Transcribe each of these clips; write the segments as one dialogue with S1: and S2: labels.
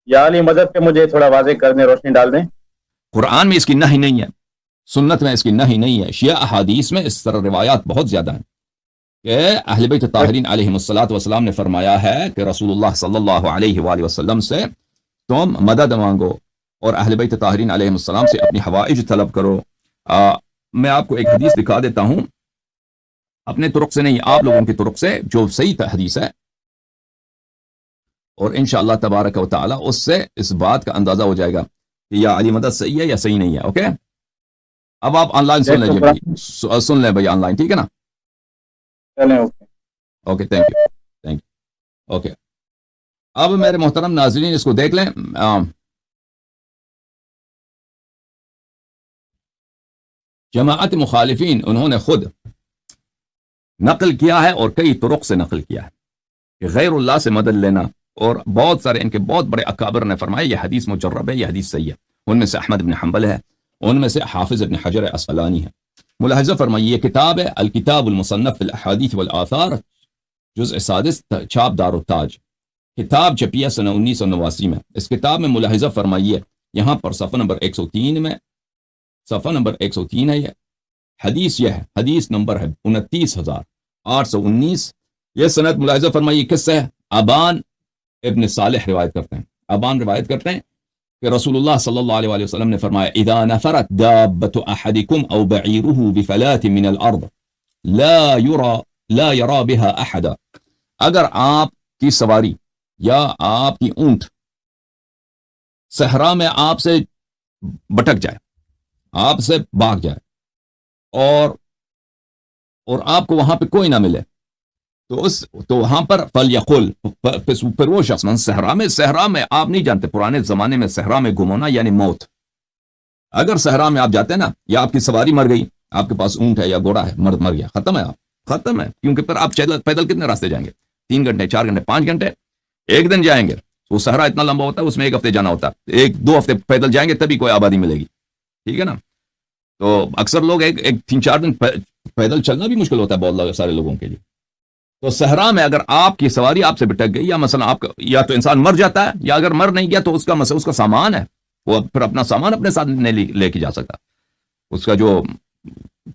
S1: یا علی مدد پہ مجھے تھوڑا واضح کر دیں، روشنی ڈال دیں۔
S2: قرآن میں اس کی نہی نہیں ہے، سنت میں اس کی نہی نہیں ہے، شیعہ احادیث میں اس طرح روایات بہت زیادہ ہیں کہ اہل بیت طاہرین علیہم الصلاۃ والسلام نے فرمایا ہے کہ رسول اللہ صلی اللہ علیہ وآلہ وسلم سے تم مدد مانگو اور اہل بیت طاہرین علیہم السلام سے اپنی حوائج طلب کرو۔ میں آپ کو ایک حدیث دکھا دیتا ہوں، اپنے طرق سے نہیں، آپ لوگوں کی طرق سے، جو صحیح حدیث ہے، اور انشاءاللہ تبارک و تعالی اس سے اس بات کا اندازہ ہو جائے گا کہ یا علی مدد صحیح ہے یا صحیح نہیں ہے۔ اوکے، اب آپ آن لائن سن لیجیے بھائی، سن لیں بھائی آن لائن، ٹھیک ہے نا؟
S1: چلیں، okay
S2: okay, thank you okay. اب میرے محترم ناظرین اس کو دیکھ لیں، جماعت مخالفین انہوں نے خود نقل کیا ہے اور کئی طرق سے نقل کیا ہے کہ غیر اللہ سے مدد لینا، اور بہت سارے ان کے بہت بڑے اکابر نے فرمایا یہ حدیث مجرب ہے، یہ حدیث صحیح ہے۔ ان میں سے احمد بن حنبل ہے، ان میں سے حافظ ابن حجر عسقلانی ہے۔ ملاحظہ فرمائیے، یہ کتاب ہے الکتاب المصنف فی الاحادیث والآثار، جزء سادس، چھاپ دار التاج، کتاب چھپی ہے سنہ 1989 میں۔ اس کتاب میں ملاحظہ فرمائیے، یہاں پر صفحہ نمبر 103 میں، صفحہ نمبر 103 ہے، یہ حدیث، یہ ہے حدیث نمبر ہے 29,819۔ یہ سند ملاحظہ فرمائیے کس سے ہے؟ ابان ابن صالح روایت کرتے ہیں، ابان روایت کرتے ہیں کہ رسول اللہ صلی اللہ علیہ وآلہ وسلم نے فرمایا اذا نفرت دابت احدکم او بعیرہ بفلات من الارض لا یرا بها احدا، اگر آپ کی سواری یا آپ کی اونٹ صحرا میں آپ سے بٹک جائے، آپ سے بھاگ جائے، اور آپ کو وہاں پہ کوئی نہ ملے، تو وہاں پر فلیقل، پھر وہ شخص، صحرا میں آپ نہیں جانتے، پرانے زمانے میں صحرا میں گم ہونا یعنی موت۔ اگر صحرا میں آپ جاتے ہیں نا، یا آپ کی سواری مر گئی، آپ کے پاس اونٹ ہے یا گھوڑا ہے، مر گیا، ختم ہے، آپ ختم ہے، کیونکہ پھر آپ پیدل کتنے راستے جائیں گے؟ 3 گھنٹے، 4 گھنٹے، 5 گھنٹے، ایک دن جائیں گے۔ وہ صحرا اتنا لمبا ہوتا ہے، اس میں 1 ہفتے جانا ہوتا ہے، 1-2 ہفتے پیدل جائیں گے تبھی کوئی آبادی ملے گی، ٹھیک ہے نا؟ تو اکثر لوگ ایک 3-4 دن پیدل چلنا بھی مشکل ہوتا ہے بہت سارے لوگوں کے لیے۔ تو صحرا میں اگر آپ کی سواری آپ سے بٹک گئی، یا مثلا آپ کا، یا تو انسان مر جاتا ہے، یا اگر مر نہیں گیا تو اس کا مسئلہ، اس کا سامان ہے، وہ پھر اپنا سامان اپنے ساتھ نہیں لے کے جا سکتا، اس کا جو،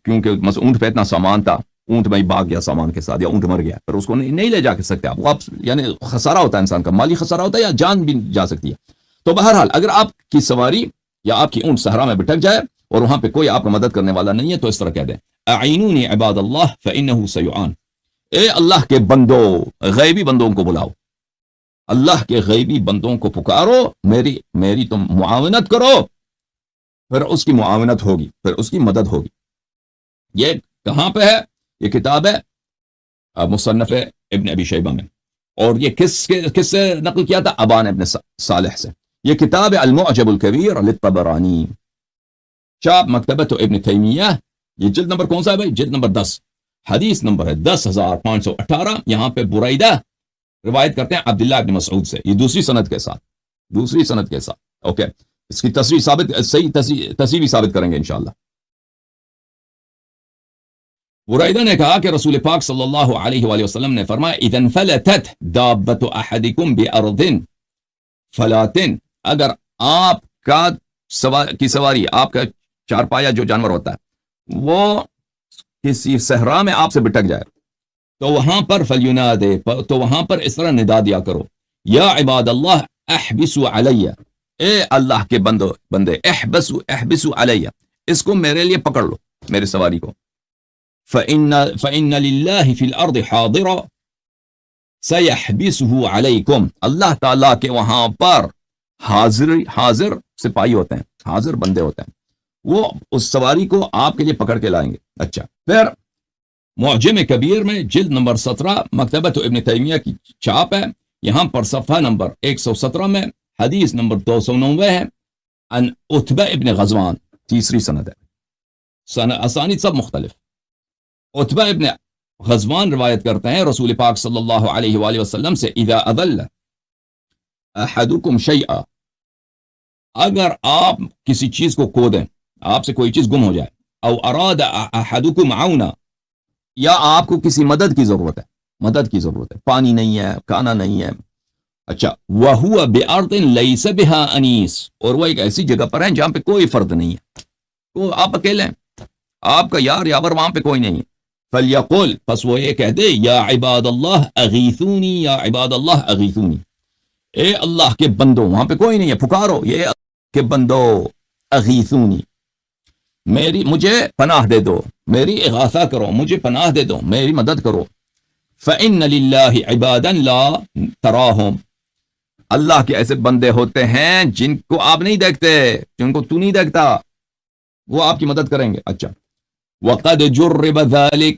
S2: کیونکہ مثلا اونٹ پہ اتنا سامان تھا، اونٹ میں ہی بھاگ گیا سامان کے ساتھ، یا اونٹ مر گیا، پھر اس کو نہیں لے جا کے سکتے آپ واپس، یعنی خسارہ ہوتا ہے انسان کا، مالی خسارہ ہوتا ہے، یا جان بھی جا سکتی ہے۔ تو بہرحال اگر آپ کی سواری یا آپ کی اونٹ صحرا میں بٹک جائے اور وہاں پہ کوئی آپ کو مدد کرنے والا نہیں ہے، تو اس طرح کہہ دیں اعینونی عباد اللہ فانہ سیعان، اے اللہ کے بندو، غیبی بندوں کو بلاؤ، اللہ کے غیبی بندوں کو پکارو، میری تم معاونت کرو، پھر اس کی معاونت ہوگی، پھر اس کی مدد ہوگی۔ یہ کہاں پہ ہے؟ یہ کتاب ہے مصنف ابن ابی شیبہ میں، اور یہ کس سے نقل کیا تھا؟ ابان ابن صالح سے۔ یہ کتاب ہے المعجم الکبیر للطبرانی، چاپ مکتبۃ ابن تیمیہ، یہ جلد نمبر کون سا ہے بھائی؟ جلد نمبر 10، حدیث نمبر ہے 10,518۔ یہاں پہ برائدہ روایت کرتے ہیں عبداللہ ابن مسعود سے، یہ دوسری سند کے ساتھ، اوکے، اس کی تصریح بھی ثابت کریں گے انشاءاللہ۔ برائدہ نے کہا کہ رسول پاک صلی اللہ علیہ وآلہ وسلم نے فرمایا اذا انفلتت دابت احدکم بارض فلات، اگر آپ کی سواری، آپ کا چارپایا جو جانور ہوتا ہے، وہ کسی صحرا میں آپ سے بٹک جائے، تو وہاں پر فلیونادے، تو وہاں پر اس طرح ندا دیا کرو، یا عباد اللہ احبسوا علی، اے اللہ کے بندے، احبسوا علی، اس کو میرے لیے پکڑ لو، میری سواری کو، فإن للہ فی الارض حاضرا سیحبسہ علیکم، اللہ تعالیٰ کے وہاں پر حاضر سپاہی ہوتے ہیں، حاضر بندے ہوتے ہیں، وہ اس سواری کو آپ کے لیے پکڑ کے لائیں گے۔ اچھا، پھر معجم کبیر میں جلد نمبر 17، مکتبۃ ابن تیمیہ کی چھاپ ہے، یہاں پر صفحہ نمبر 117 میں حدیث نمبر 290 ہے، ان عتبہ ابن غزوان، تیسری سند ہے، اسانید سب مختلف۔ عتبہ ابن غزوان روایت کرتے ہیں رسول پاک صلی اللہ علیہ وآلہ وسلم سے اذا اضل احدکم شیئا، اگر آپ کسی چیز کو کھو دیں، آپ سے کوئی چیز گم ہو جائے، او اراد احدکم عونا، یا آپ کو کسی مدد کی ضرورت ہے، پانی نہیں ہے، کھانا نہیں ہے، اچھا وَهُوَ بِأَرْضٍ لَيْسَ بِهَا أَنِيسٌ، اور وہ ایک ایسی جگہ پر ہیں جہاں پہ کوئی فرد نہیں ہے، وہ آپ اکیلے ہیں، آپ کا یار یاور وہاں پہ کوئی نہیں ہے. فَلْيَقُلْ، پس وہ یہ کہہ دے یا عباد اللہ اغیثونی، یا عباد اللہ اغیثونی، اے اللہ کے بندو، وہاں پہ کوئی نہیں ہے، پکارو یہ اللہ کے بندو، اغیثونی، مجھے پناہ دے دو، میری اغاثہ کرو، مجھے پناہ دے دو، میری مدد کرو. فَإِنَّ لِلَّهِ عِبَادًا لَا تَرَاهُمْ، اللہ کے ایسے بندے ہوتے ہیں جن کو آپ نہیں دیکھتے، جن کو تو نہیں دیکھتا، وہ آپ کی مدد کریں گے. اچھا وَقَدْ جُرِّبَ ذَلِكَ،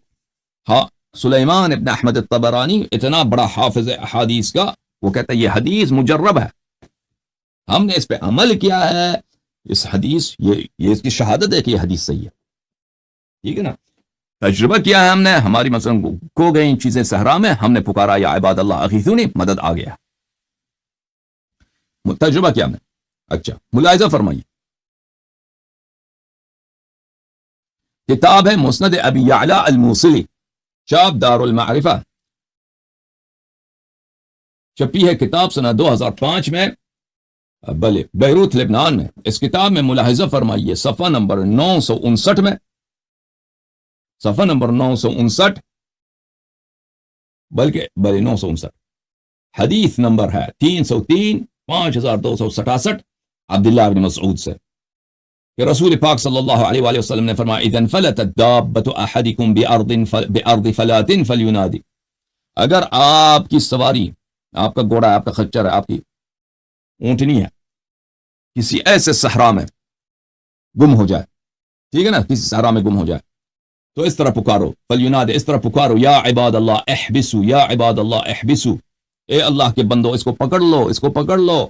S2: ہاں سلیمان ابن احمد الطبرانی اتنا بڑا حافظ احادیث کا، وہ کہتا ہے یہ حدیث مجرب ہے، ہم نے اس پہ عمل کیا ہے، اس حدیث یہ اس کی شہادت ہے کہ یہ حدیث صحیح ہے. ٹھیک ہے نا، تجربہ کیا ہے ہم نے، ہماری مثلا کو گئی چیزیں صحرا میں، ہم نے پکارا یا عباد اللہ اغیثونی، مدد آ گیا، تجربہ کیا ہم نے. اچھا ملاحظہ فرمائیے، کتاب ہے مسند ابی یعلا الموصلی، چاپ دار المعرفہ، چھپی ہے کتاب سنہ 2005 میں، بلے بیروت لبنان میں. اس کتاب میں ملاحظہ فرمائیے صفحہ نمبر 959 میں، صفحہ نمبر 959، بلکہ 959، حدیث نمبر ہے 303 5267 عبداللہ بن مسعود سے کہ رسول پاک صلی اللہ علیہ وآلہ وسلم نے فرمایا اذا انفلتت دابة احدکم بارض فلات فلینادی، اگر آپ کی سواری، آپ کا گھوڑا ہے، آپ کا خچر ہے، آپ کی اونٹنی ہے، کسی ایسے صحرا میں گم ہو جائے، ٹھیک ہے نا، کسی صحرا میں گم ہو جائے، تو اس طرح پکارو، فلینادی، اس طرح پکارو، یا عباد اللہ احبسو، یا عباد اللہ احبسو، اے اللہ کے بندو اس کو پکڑ لو، اس کو پکڑ لو.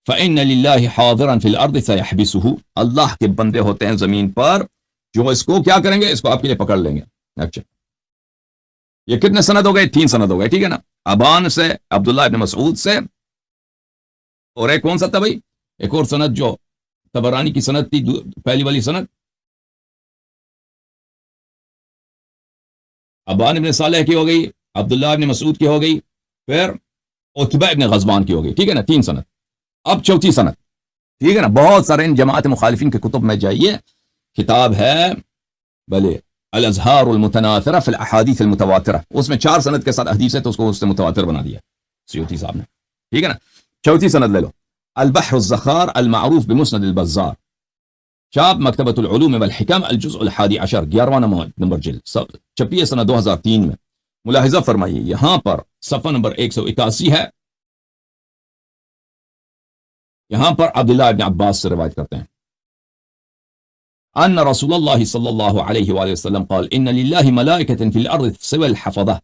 S2: فَإِنَّ لِلَّهِ حَاضِرًا فِي الْأَرْضِ سَيَحْبِسُهُ، اللہ کے بندے ہوتے ہیں زمین پر جو اس کو کیا کریں گے، اس کو آپ کے لیے پکڑ لیں گے. اچھا یہ کتنے سند ہو گئے، 3 سند ہو گئے، ٹھیک ہے نا، ابان سے، عبداللہ ابن مسعود سے، اور ایک کون سا تھا بھائی، ایک اور سند جو طبرانی کی سند تھی، پہلی والی سند ابان ابن صالح کی ہو گئی، عبداللہ ابن مسعود کی ہو گئی، پھر عتبہ ابن غزوان کی ہو گئی، ٹھیک ہے نا، 3 سند. اب چوتھی سند، ٹھیک ہے نا، بہت سارے ان جماعت مخالفین کے کتب میں جائیے، کتاب ہے بلے الازہار المتناثرہ فی الاحادیث المتواترہ، اس میں 4 سند کے ساتھ حدیث ہے تو اس کو اس سے متواتر بنا دیا سیوطی صاحب نے، ٹھیک ہے نا. چوتھی سند لے لو، البحر الزخار المعروف بمسند البزار، چاپ مکتبۃ العلوم والحکم، الجزء 11، 11واں نمبر جلد، چھپی ہے سنہ 2003 میں. ملاحظہ فرمائیے یہاں پر صفحہ نمبر 181 ہے، یہاں پر عبداللہ ابن عباس سے روایت کرتے ہیں ان رسول اللہ صلی اللہ علیہ وآلہ وسلم قال ان للہ ملائکۃ فی الارض سوى الحفظہ.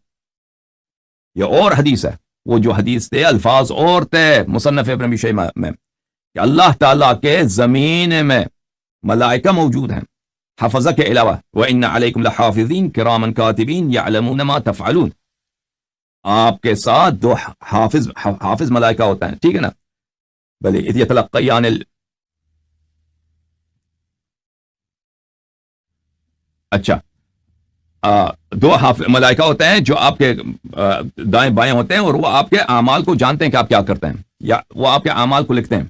S2: یہ اور حدیث ہے، وہ جو حدیث تھے الفاظ اور تھے مصنف ابن ابی شیبہ میں کہ اللہ تعالیٰ کے زمین میں ملائکہ موجود ہیں حفظہ کے علاوہ، وَإِنَّ عَلَيْكُمْ لَحَافِظِينَ كِرَامًا كَاتِبِينَ يَعْلَمُونَ مَا تَفْعَلُونَ، آپ کے ساتھ 2 حافظ ملائکہ ہوتا ہیں، ٹھیک ہے نا، بلے اذ یتلقیان اچھا 2 ملائکہ ہوتے ہیں جو آپ کے دائیں بائیں ہوتے ہیں، اور وہ آپ کے اعمال کو جانتے ہیں کہ آپ کیا کرتے ہیں، یا وہ آپ کے اعمال کو لکھتے ہیں.